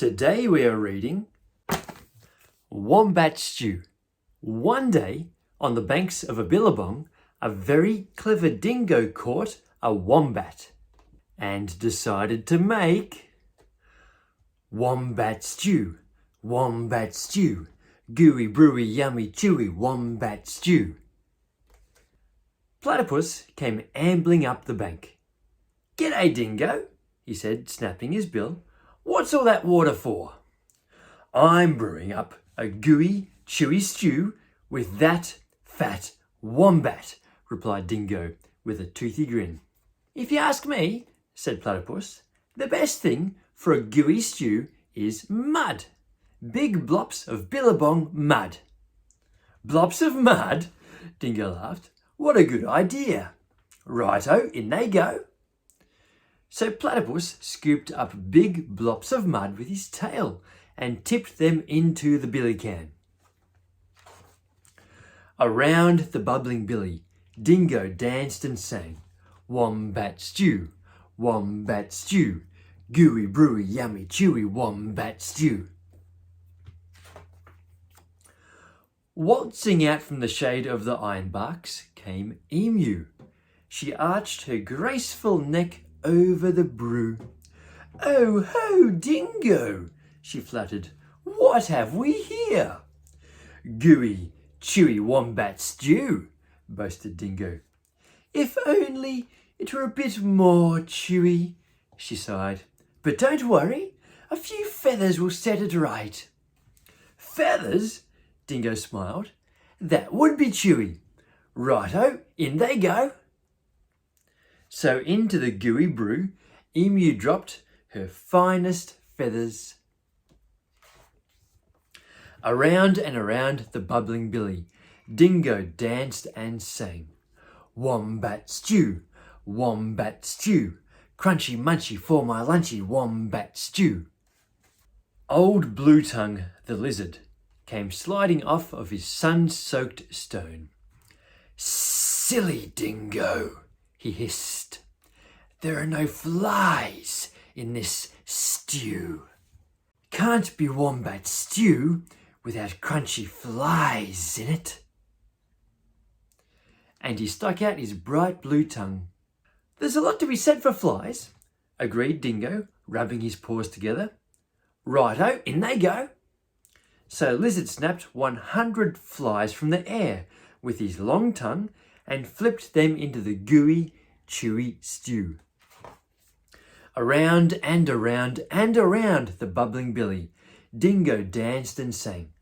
Today we are reading Wombat Stew. One day, on the banks of a billabong, a very clever dingo caught a wombat and decided to make wombat stew. Wombat stew. Gooey, brewy, yummy, chewy wombat stew. Platypus came ambling up the bank. "G'day, Dingo," he said, snapping his bill. "What's all that water for?" "I'm brewing up a gooey, chewy stew with that fat wombat," replied Dingo with a toothy grin. "If you ask me," said Platypus, "the best thing for a gooey stew is mud. Big blops of billabong mud." "Blops of mud?" Dingo laughed. "What a good idea. Righto, in they go." So Platypus scooped up big blops of mud with his tail and tipped them into the billy can. Around the bubbling billy, Dingo danced and sang, "Wombat stew, wombat stew, gooey, brewy, yummy, chewy wombat stew." Waltzing out from the shade of the ironbarks came Emu. She arched her graceful neck over the brew. "Oh ho, Dingo," she fluttered. "What have we here?" "Gooey, chewy wombat stew," boasted Dingo. "If only it were a bit more chewy," she sighed. "But don't worry, a few feathers will set it right." "Feathers?" Dingo smiled. "That would be chewy. Righto, in they go." So into the gooey brew, Emu dropped her finest feathers. Around and around the bubbling billy, Dingo danced and sang, "Wombat stew, wombat stew, crunchy munchy for my lunchy wombat stew." Old Blue Tongue, the lizard, came sliding off of his sun-soaked stone. "Silly Dingo," he hissed. "There are no flies in this stew. Can't be wombat stew without crunchy flies in it." And he stuck out his bright blue tongue. "There's a lot to be said for flies," agreed Dingo, rubbing his paws together. "Righto, in they go." So Lizard snapped 100 flies from the air with his long tongue and flipped them into the gooey, chewy stew. Around and around and around the bubbling billy, Dingo danced and sang,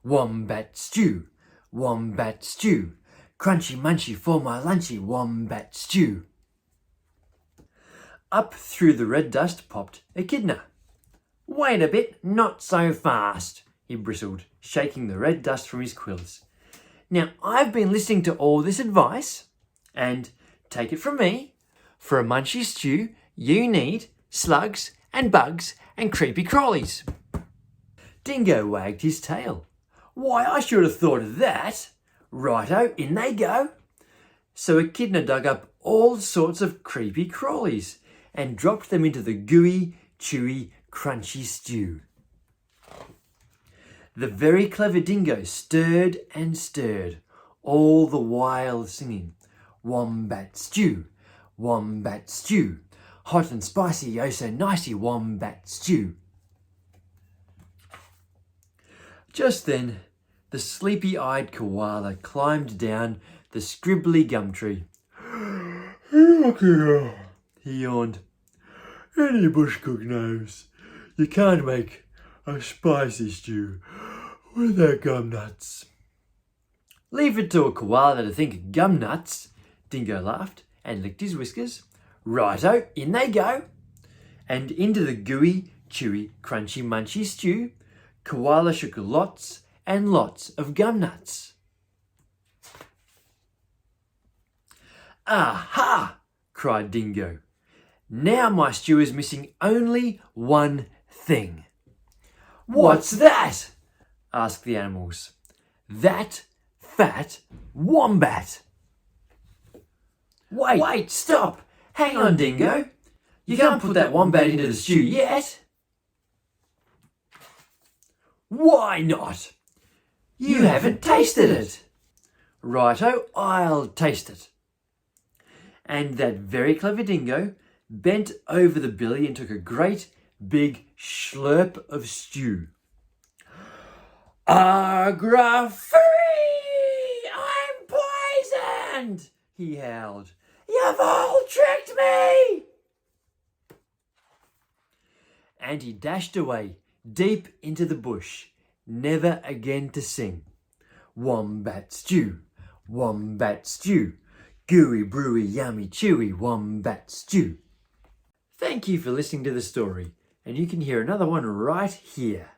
"Wombat stew, wombat stew, crunchy munchy for my lunchy wombat stew." Up through the red dust popped Echidna. "Wait a bit, not so fast," he bristled, shaking the red dust from his quills. "Now, I've been listening to all this advice, and take it from me, for a munchy stew, you need slugs and bugs and creepy crawlies." Dingo wagged his tail. "Why, I should have thought of that. Righto, in they go." So Echidna dug up all sorts of creepy crawlies and dropped them into the gooey, chewy, crunchy stew. The very clever Dingo stirred and stirred, all the while singing, "Wombat stew, wombat stew, hot and spicy, oh so nicey wombat stew." Just then, the sleepy-eyed koala climbed down the scribbly gum tree. "Look here," he yawned. "Any bush cook knows you can't make a spicy stew without gum nuts." "Leave it to a koala to think of gum nuts," Dingo laughed and licked his whiskers. "Righto, in they go." And into the gooey, chewy, crunchy, munchy stew, Koala shook lots and lots of gum nuts. "Aha!" cried Dingo. "Now my stew is missing only one thing." "What's that?" asked the animals. "That fat wombat." Wait, stop! Hang on, Dingo. You can't put that wombat into the stew yet." Why not? You haven't tasted it. Righto, I'll taste it. And that very clever dingo bent over the billy and took a great big slurp of stew. Agra-free! I'm poisoned! He howled. You've all tricked me! And he dashed away, deep into the bush, never again to sing. Wombat stew, wombat stew, gooey, brewy, yummy, chewy, wombat stew. Thank you for listening to the story, and you can hear another one right here.